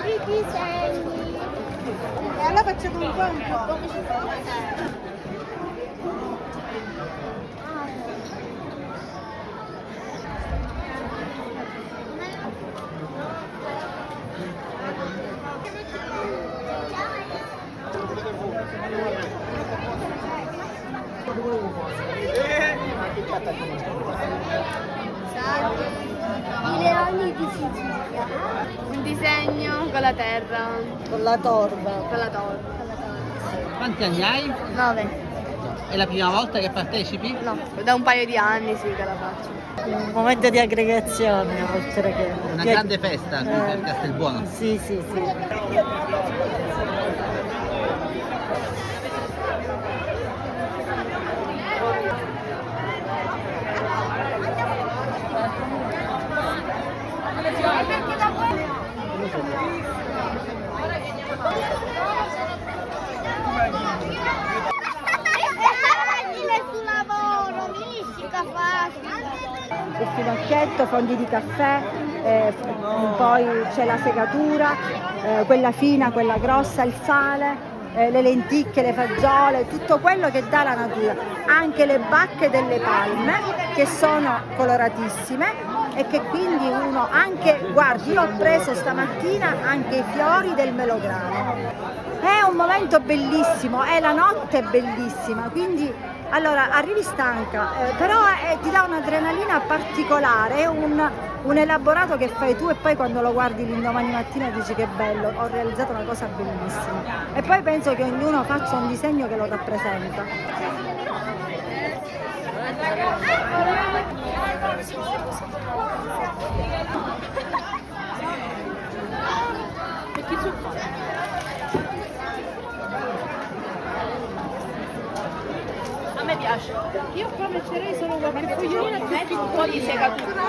I disegni. E allora facciamo un po' un po'. Come si fa? I leoni di Sicilia. Un disegno con la terra, Con la torba. con la torre. Quanti anni hai? 9. È la prima volta che partecipi? No, da un paio di anni sì che la faccio. Un momento di aggregazione oltre che... Una grande festa qui per Castelbuono. Sì, sì, sì. Sul lavoro, minica facile. Il finocchietto, fondi di caffè, poi c'è la segatura, quella fina, quella grossa, il sale, le lenticchie, le fagiole, tutto quello che dà la natura, anche le bacche delle palme che sono coloratissime e che quindi uno anche, guardi, io ho preso stamattina anche i fiori del melograno. È un momento bellissimo, la notte è bellissima, quindi allora arrivi stanca, però ti dà un'adrenalina particolare, è un elaborato che fai tu e poi quando lo guardi l'indomani mattina dici che bello, ho realizzato una cosa bellissima. E poi penso che ognuno faccia un disegno che lo rappresenta. A me piace. Io qua metterei solo qualche fogliolina più un po' di segatura.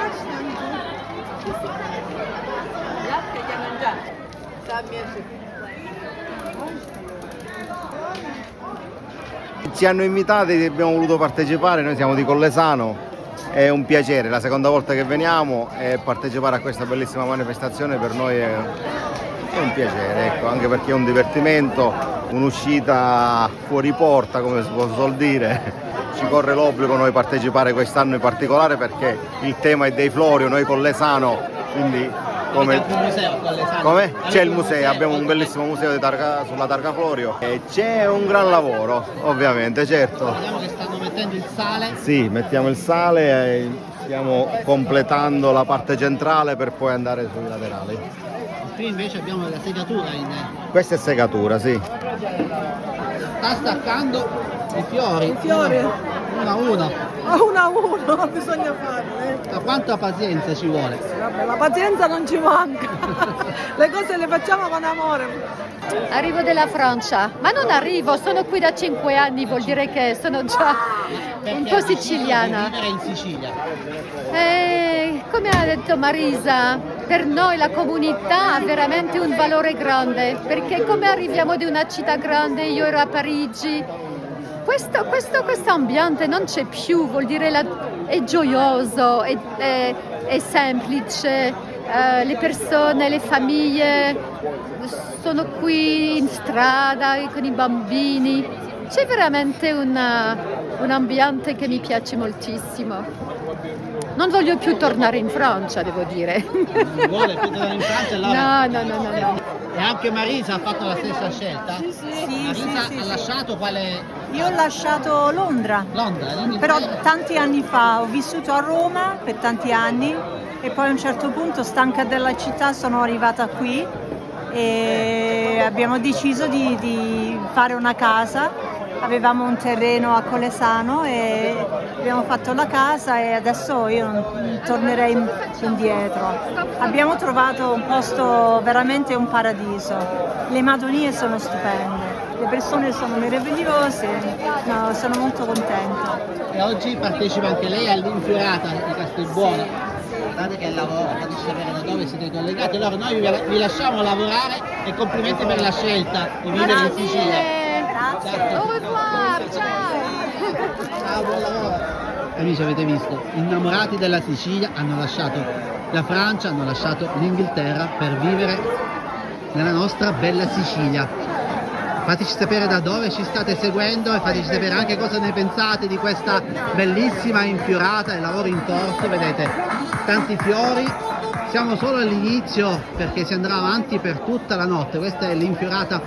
Gli altri li hanno già. Ci hanno invitati, abbiamo voluto partecipare, noi siamo di Collesano, è un piacere, la seconda volta che veniamo e partecipare a questa bellissima manifestazione per noi è un piacere, ecco, anche perché è un divertimento, un'uscita fuori porta come si può suol dire. Ci corre l'obbligo noi partecipare quest'anno in particolare perché il tema è dei Florio, noi Collesano, quindi come... Avete anche un museo a Collesano? Come? C'è il un museo, abbiamo un bellissimo museo di sulla Targa Florio e c'è un gran lavoro, ovviamente, certo. Vediamo che stanno mettendo il sale. Sì, mettiamo il sale e stiamo completando la parte centrale per poi andare sui laterali. Qui invece abbiamo la segatura Questa è segatura, sì. sta staccando i fiori. I fiori? Uno a uno. Uno a uno bisogna farlo. Da quanta pazienza ci vuole? Vabbè, la pazienza non ci manca, le cose le facciamo con amore. Arrivo dalla Francia, ma non arrivo, sono qui da 5 anni, vuol dire che sono già un po' siciliana. Vivere in Sicilia. Come ha detto Marisa, per noi la comunità ha veramente un valore grande, perché come arriviamo di una città grande, io ero a Parigi, questo ambiente non c'è più, vuol dire è gioioso, è semplice, le persone, le famiglie sono qui in strada con i bambini, c'è veramente un ambiente che mi piace moltissimo. Non voglio più tornare in Francia, devo dire. Non vuole più tornare in Francia allora? No. E anche Marisa ha fatto la stessa scelta? Sì, Marisa sì, ha sì. lasciato quale... Io ho lasciato Londra, Londra, però tanti anni fa ho vissuto a Roma per tanti anni e poi a un certo punto, stanca della città, sono arrivata qui e abbiamo deciso di fare una casa. Avevamo un terreno a Collesano e abbiamo fatto la casa e adesso io non tornerei indietro. Abbiamo trovato un posto veramente un paradiso. Le madonie sono stupende, le persone sono meravigliose, no, sono molto contenta. E oggi partecipa anche lei all'infiorata di Castelbuono. Guardate che lavoro, fate sapere da dove siete collegati. Allora noi vi lasciamo lavorare e complimenti per la scelta di vivere in Sicilia. Grazie. Au revoir, ciao. Ciao, buon lavoro. Amici, avete visto, innamorati della Sicilia hanno lasciato la Francia, hanno lasciato l'Inghilterra per vivere nella nostra bella Sicilia. Fateci sapere da dove ci state seguendo e fateci sapere anche cosa ne pensate di questa bellissima infiorata e lavoro in corso. Vedete tanti fiori, siamo solo all'inizio perché si andrà avanti per tutta la notte. Questa è l'infiorata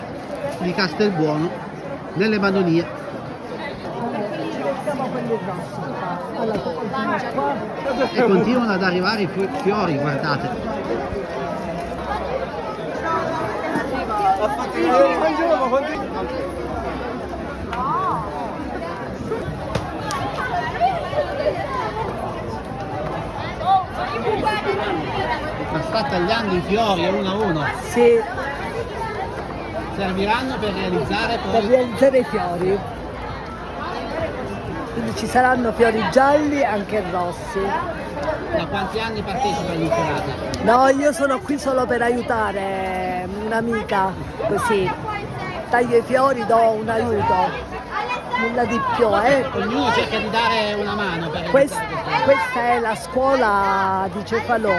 di Castelbuono nelle Madonie. E continuano ad arrivare i fiori, guardate. Ma sta tagliando i fiori uno a uno. Sì, Serviranno per realizzare per poi. realizzare i fiori. Quindi ci saranno fiori gialli e anche rossi. Da quanti anni partecipa all'infiorata? No, io sono qui solo per aiutare un'amica, così. Taglio i fiori, do un aiuto. Nulla di più, Ognuno cerca di dare una mano per realizzare questo. Questa è la scuola di Cefalù.